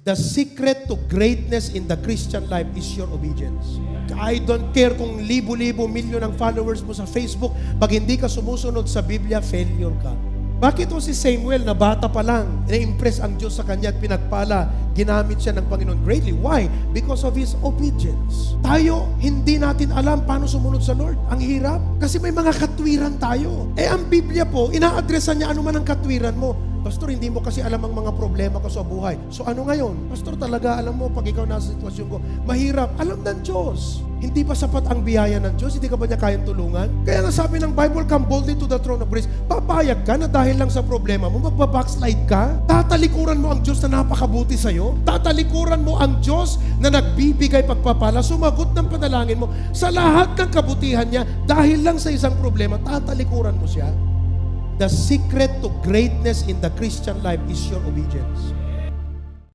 The secret to greatness in the Christian life is your obedience. I don't care kung libo-libo, milyon ang followers mo sa Facebook, pag hindi ka sumusunod sa Biblia, failure ka. Bakit si Samuel na bata pa lang, na-impress ang Diyos sa kanya at pinagpala, ginamit siya ng Panginoon greatly. Why? Because of his obedience. Tayo, hindi natin alam paano sumunod sa Lord. Ang hirap. Kasi may mga katwiran tayo. Ang Biblia po, ina-addressan niya ano man ang katwiran mo. Pastor, hindi mo kasi alam ang mga problema ko sa buhay. So ano ngayon? Pastor, talaga alam mo, pag ikaw nasa sitwasyon ko, mahirap. Alam ng Diyos. Hindi pa sapat ang biyaya ng Diyos? Hindi ka ba niya kayang tulungan? Kaya nga sabi ng Bible, come boldly to the throne of grace. Papayag ka na dahil lang sa problema mo, magbabackslide ka? Tatalikuran mo ang Diyos na napakabuti sa'yo? Tatalikuran mo ang Diyos na nagbibigay pagpapala, sumagot ng panalangin mo sa lahat ng kabutihan niya dahil lang sa isang problema, tatalikuran mo siya? The secret to greatness in the Christian life is your obedience.